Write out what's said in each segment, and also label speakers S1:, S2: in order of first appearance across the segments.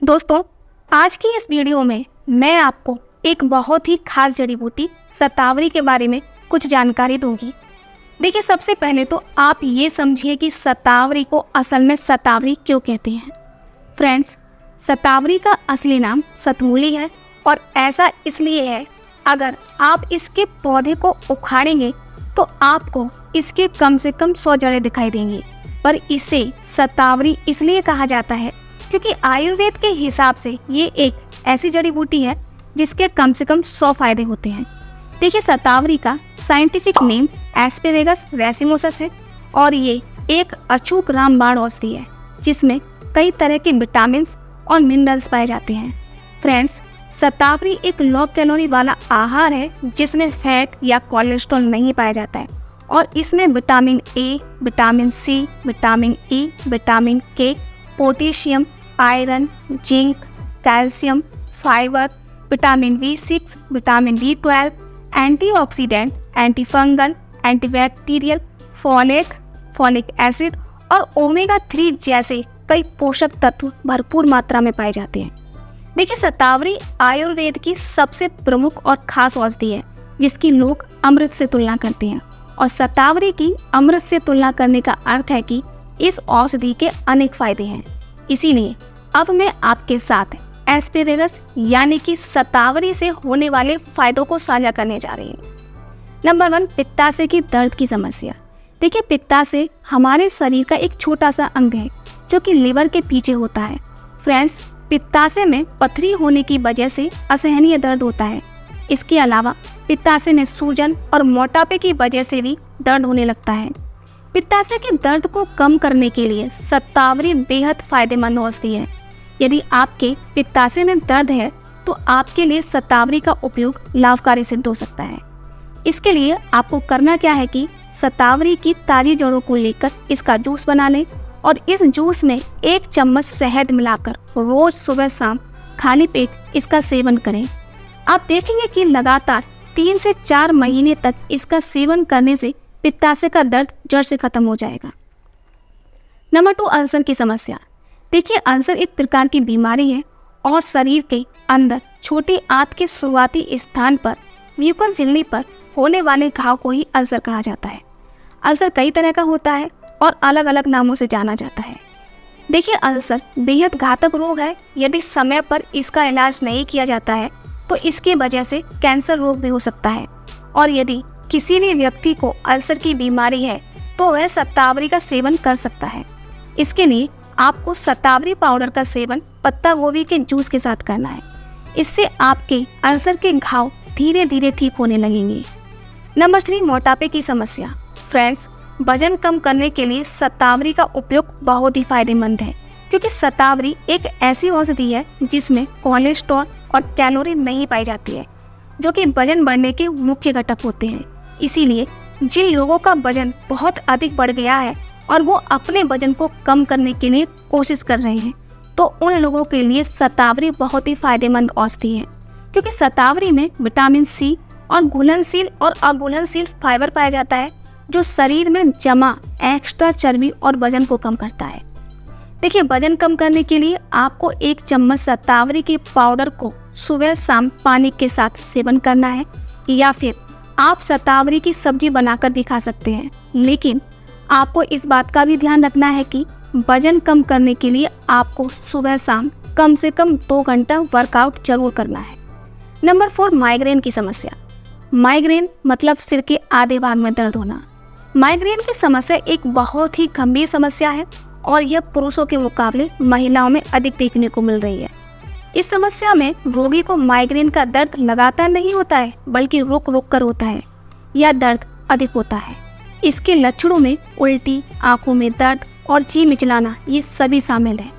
S1: दोस्तों, आज की इस वीडियो में मैं आपको एक बहुत ही खास जड़ी बूटी शतावरी के बारे में कुछ जानकारी दूंगी। देखिए, सबसे पहले तो आप ये समझिए कि शतावरी को असल में शतावरी क्यों कहते हैं। फ्रेंड्स, शतावरी का असली नाम शतमूली है और ऐसा इसलिए है, अगर आप इसके पौधे को उखाड़ेंगे तो आपको इसके कम से कम 100 जड़ें दिखाई देंगी। पर इसे शतावरी इसलिए कहा जाता है क्योंकि आयुर्वेद के हिसाब से ये एक ऐसी जड़ी बूटी है जिसके कम से कम 100 फायदे होते हैं। देखिए, शतावरी का साइंटिफिक नेम एस्पेरेगस रेसिमोसस है और ये एक अचूक रामबाण औषधि है जिसमें कई तरह के विटामिन और मिनरल्स पाए जाते हैं। फ्रेंड्स, शतावरी एक लो कैलोरी वाला आहार है जिसमें फैट या कोलेस्ट्रॉल नहीं पाया जाता है और इसमें vitamin A, vitamin C, vitamin E, vitamin K, potassium, iron, zinc, calcium, fibre, vitamin B6, vitamin B12, antioxidant, antifungal, antibacterial, folic acid और ओमेगा 3 जैसे कई पोषक तत्व भरपूर मात्रा में पाए जाते हैं। देखिए, शतावरी आयुर्वेद की सबसे प्रमुख और खास औषधि है जिसकी लोग अमृत से तुलना करते हैं और शतावरी की अमृत से तुलना करने का अर्थ है कि इस औषधि के अनेक फायदे हैं। इसीलिए अब मैं आपके साथ एस्पेरेगस यानी कि शतावरी से होने वाले फायदों को साझा करने जा रही हूँ। नंबर 1, पित्ताशय की दर्द की समस्या। देखिए, पित्ताशय हमारे शरीर का एक छोटा सा अंग है जो कि लिवर के पीछे होता है। फ्रेंड्स, पित्ताशय में पथरी होने की वजह से असहनीय दर्द होता है। इसके अलावा पित्ताशय में सूजन और मोटापे की वजह से भी दर्द होने लगता है। पित्ताशय के दर्द को कम करने के लिए शतावरी बेहद फायदेमंद औषधि है। यदि आपके पित्ताशय में दर्द है तो आपके लिए शतावरी का उपयोग लाभकारी सिद्ध हो सकता है। इसके लिए आपको करना क्या है कि शतावरी की ताज़ी जड़ों को लेकर इसका जूस बना लें और इस जूस में 1 चम्मच शहद मिलाकर रोज सुबह शाम खाली पेट इसका सेवन करें। आप देखेंगे कि लगातार 3 से 4 महीने तक इसका सेवन करने से पित्ताशय का दर्द जड़ से खत्म हो जाएगा। नंबर 2, अल्सर की समस्या। देखिए, अल्सर एक प्रकार की बीमारी है और शरीर के अंदर छोटी आंत के शुरुआती स्थान पर म्यूकस झिल्ली पर होने वाले घाव को ही अल्सर कहा जाता है। अल्सर कई तरह का होता है और अलग अलग नामों से जाना जाता है। देखिए, अल्सर बेहद घातक रोग है। यदि समय पर इसका इलाज नहीं किया जाता है तो इसकी वजह से कैंसर रोग भी हो सकता है और यदि किसी भी व्यक्ति को अल्सर की बीमारी है तो वह शतावरी का सेवन कर सकता है। इसके लिए आपको शतावरी पाउडर का सेवन पत्ता गोभी के जूस के साथ करना है। इससे आपके अल्सर के घाव धीरे धीरे ठीक होने लगेंगे। नंबर 3, मोटापे की समस्या। फ्रेंड्स, वजन कम करने के लिए शतावरी का उपयोग बहुत ही फायदेमंद है क्योंकि शतावरी एक ऐसी औषधि है जिसमें कोलेस्ट्रॉल और कैलोरी नहीं पाई जाती है जो कि वजन बढ़ने के मुख्य घटक होते हैं। इसीलिए जिन लोगों का वजन बहुत अधिक बढ़ गया है और वो अपने वजन को कम करने के लिए कोशिश कर रहे हैं तो उन लोगों के लिए शतावरी बहुत ही फायदेमंद औषधि है क्योंकि शतावरी में विटामिन सी और घुलनशील और अघुलनशील फाइबर पाया जाता है जो शरीर में जमा एक्स्ट्रा चर्बी और वजन को कम करता है। देखिए, वजन कम करने के लिए आपको 1 चम्मच शतावरी के पाउडर को सुबह शाम पानी के साथ सेवन करना है या फिर आप शतावरी की सब्जी बनाकर भी खा सकते हैं। लेकिन आपको इस बात का भी ध्यान रखना है कि वजन कम करने के लिए आपको सुबह शाम कम से कम 2 घंटा वर्कआउट जरूर करना है। नंबर 4, माइग्रेन की समस्या। माइग्रेन मतलब सिर के आधे भाग में दर्द होना। माइग्रेन की समस्या एक बहुत ही गंभीर समस्या है और यह पुरुषों के मुकाबले महिलाओं में अधिक देखने को मिल रही है। इस समस्या में रोगी को माइग्रेन का दर्द लगातार नहीं होता है बल्कि रुक रुक कर होता है या दर्द अधिक होता है। इसके लक्षणों में उल्टी, आंखों में दर्द और जी मिचलाना ये सभी शामिल है।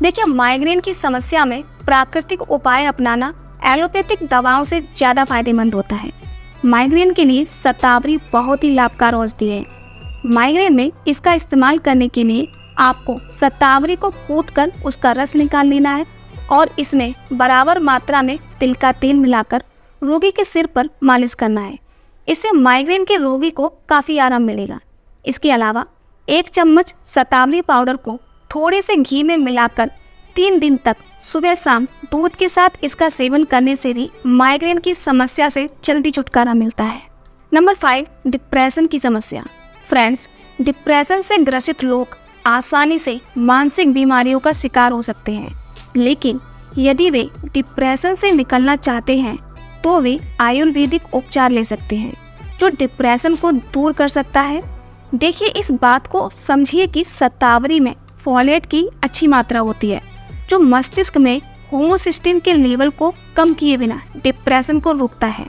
S1: देखिए, माइग्रेन की समस्या में प्राकृतिक उपाय अपनाना एलोपैथिक दवाओं से ज़्यादा फायदेमंद होता है। माइग्रेन के लिए शतावरी बहुत ही लाभकारी औषधि है। माइग्रेन में इसका इस्तेमाल करने के लिए आपको शतावरी को कूटकर उसका रस निकाल लेना है और इसमें बराबर मात्रा में तिल का तेल मिलाकर रोगी के सिर पर मालिश करना है। इससे माइग्रेन के रोगी को काफ़ी आराम मिलेगा। इसके अलावा 1 चम्मच शतावरी पाउडर को थोड़े से घी में मिलाकर 3 दिन तक सुबह शाम दूध के साथ इसका सेवन करने से भी माइग्रेन की समस्या से जल्दी छुटकारा मिलता है। नंबर 5, डिप्रेशन की समस्या। फ्रेंड्स, डिप्रेशन से ग्रसित लोग आसानी से मानसिक बीमारियों का शिकार हो सकते हैं, लेकिन यदि वे डिप्रेशन से निकलना चाहते हैं तो वे आयुर्वेदिक उपचार ले सकते हैं जो डिप्रेशन को दूर कर सकता है। देखिए, इस बात को समझिए कि शतावरी में फोलेट की अच्छी मात्रा होती है जो मस्तिष्क में होमोसिस्टिन के लेवल को कम किए बिना डिप्रेशन को रोकता है।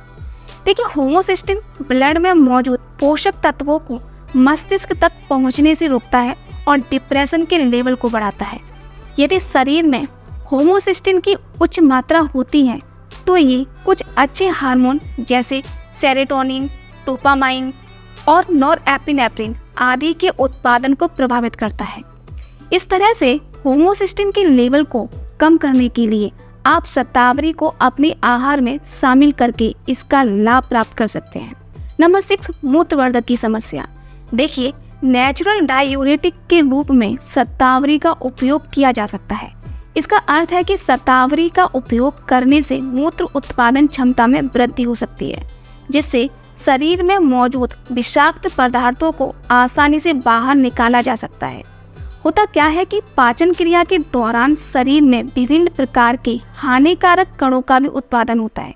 S1: देखिए, होमोसिस्टिन ब्लड में मौजूद पोषक तत्वों को मस्तिष्क तक पहुंचने से रोकता है और डिप्रेशन के लेवल को बढ़ाता है। यदि शरीर में होमोसिस्टिन की उच्च मात्रा होती है तो ये कुछ अच्छे हार्मोन जैसे सेरोटोनिन, डोपामाइन और नॉरएपिनेफ्रिन आदि के उत्पादन को प्रभावित करता है। इस तरह से होमोसिस्टिन के लेवल को कम करने के लिए आप शतावरी को अपने आहार में शामिल करके इसका लाभ प्राप्त कर सकते हैं। नंबर 6, मूत्रवर्धक की समस्या। देखिए, नेचुरल डायूरेटिक के रूप में शतावरी का उपयोग किया जा सकता है। इसका अर्थ है कि शतावरी का उपयोग करने से मूत्र उत्पादन क्षमता में वृद्धि हो सकती है, जिससे शरीर में मौजूद विषाक्त पदार्थों को आसानी से बाहर निकाला जा सकता है। होता क्या है कि पाचन क्रिया के दौरान शरीर में विभिन्न प्रकार के हानिकारक कणों का भी उत्पादन होता है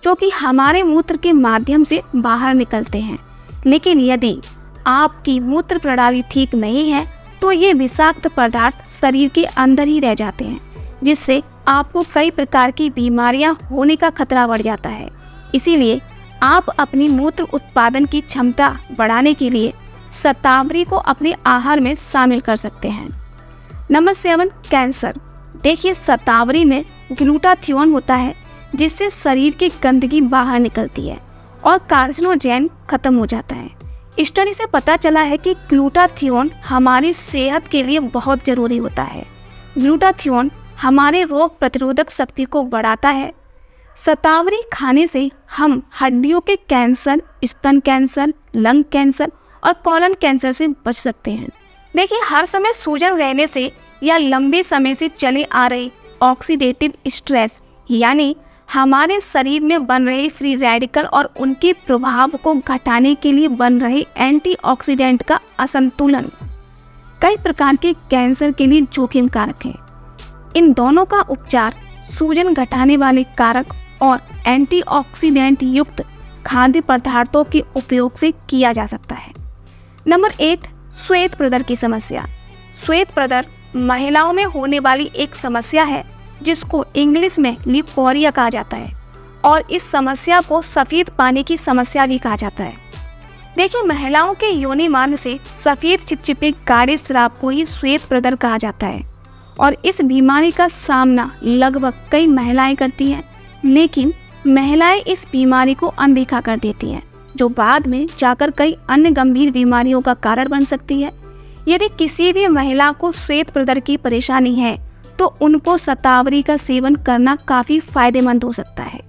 S1: जो कि हमारे मूत्र के माध्यम से बाहर निकलते हैं। लेकिन यदि आपकी मूत्र प्रणाली ठीक नहीं है तो ये विषाक्त पदार्थ शरीर के अंदर ही रह जाते हैं, जिससे आपको कई प्रकार की बीमारियां होने का खतरा बढ़ जाता है। इसीलिए आप अपनी मूत्र उत्पादन की क्षमता बढ़ाने के लिए शतावरी को अपने आहार में शामिल कर सकते हैं। Number 7, cancer. देखिए, शतावरी में ग्लूटाथियोन होता है जिससे शरीर की गंदगी बाहर निकलती है और कार्सिनोजेन खत्म हो जाता है। स्टडी से पता चला है कि ग्लूटाथियोन हमारी सेहत के लिए बहुत जरूरी होता है। ग्लूटाथियोन हमारे रोग प्रतिरोधक शक्ति को बढ़ाता है। शतावरी खाने से हम हड्डियों के कैंसर, स्तन कैंसर, लंग कैंसर और कोलन कैंसर से बच सकते हैं। देखिए, हर समय सूजन रहने से या लंबे समय से चले आ रहे ऑक्सीडेटिव स्ट्रेस यानी हमारे शरीर में बन रहे फ्री रेडिकल और उनके प्रभाव को घटाने के लिए बन रहे एंटीऑक्सीडेंट का असंतुलन कई प्रकार के कैंसर के लिए जोखिम कारक है। इन दोनों का उपचार सूजन घटाने वाले कारक और एंटीऑक्सीडेंट युक्त खाद्य पदार्थों के उपयोग से किया जा सकता है। नंबर 8, श्वेत प्रदर की समस्या। श्वेत प्रदर महिलाओं में होने वाली एक समस्या है जिसको इंग्लिश में ल्यूकोरिया कहा जाता है और इस समस्या को सफ़ेद पानी की समस्या भी कहा जाता है। देखिए, महिलाओं के योनि मार्ग से सफ़ेद चिपचिपे गाढ़े स्राव को ही श्वेत प्रदर कहा जाता है और इस बीमारी का सामना लगभग कई महिलाएं करती हैं, लेकिन महिलाएं इस बीमारी को अनदेखा कर देती हैं जो बाद में जाकर कई अन्य गंभीर बीमारियों का कारण बन सकती है। यदि किसी भी महिला को श्वेत प्रदर की परेशानी है तो उनको शतावरी का सेवन करना काफ़ी फायदेमंद हो सकता है।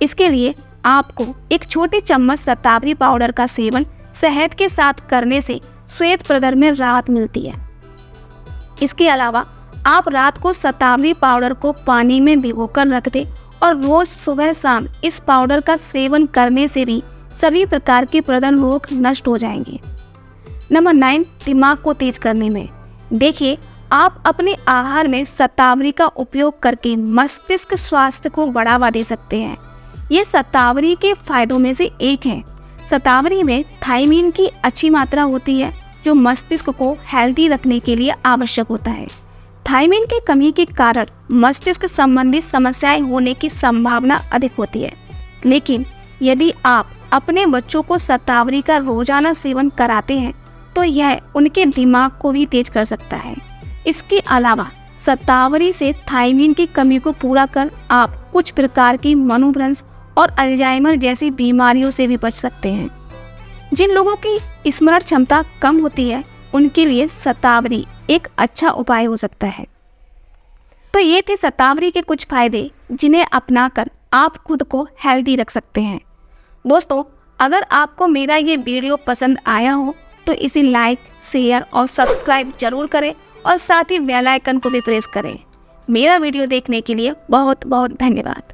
S1: इसके लिए आपको एक छोटी चम्मच शतावरी पाउडर का सेवन शहद के साथ करने से श्वेत प्रदर में राहत मिलती है। इसके अलावा आप रात को शतावरी पाउडर को पानी में भिगोकर रख दें और रोज सुबह शाम इस पाउडर का सेवन करने से भी सभी प्रकार के प्रदर रोग नष्ट हो जाएंगे। नंबर 9, दिमाग को तेज करने में। देखिए, आप अपने आहार में शतावरी का उपयोग करके मस्तिष्क स्वास्थ्य को बढ़ावा दे सकते हैं। ये शतावरी के फायदों में से एक है। शतावरी में थायमीन की अच्छी मात्रा होती है जो मस्तिष्क को हेल्दी रखने के लिए आवश्यक होता है। थायमीन की कमी के कारण मस्तिष्क संबंधी समस्याएं होने की संभावना अधिक होती है, लेकिन यदि आप अपने बच्चों को शतावरी का रोजाना सेवन कराते हैं तो यह उनके दिमाग को भी तेज कर सकता है। इसके अलावा शतावरी से थायमीन की कमी को पूरा कर आप कुछ प्रकार की मनोभ्रंश और अल्जाइमर जैसी बीमारियों से भी बच सकते हैं। जिन लोगों की स्मरण क्षमता कम होती है उनके लिए शतावरी एक अच्छा उपाय हो सकता है। तो ये थे शतावरी के कुछ फायदे जिन्हें अपनाकर आप खुद को हेल्दी रख सकते हैं। दोस्तों, अगर आपको मेरा ये वीडियो पसंद आया हो तो इसे लाइक, शेयर और सब्सक्राइब जरूर करें और साथ ही बेल आइकन को भी प्रेस करें। मेरा वीडियो देखने के लिए बहुत बहुत धन्यवाद।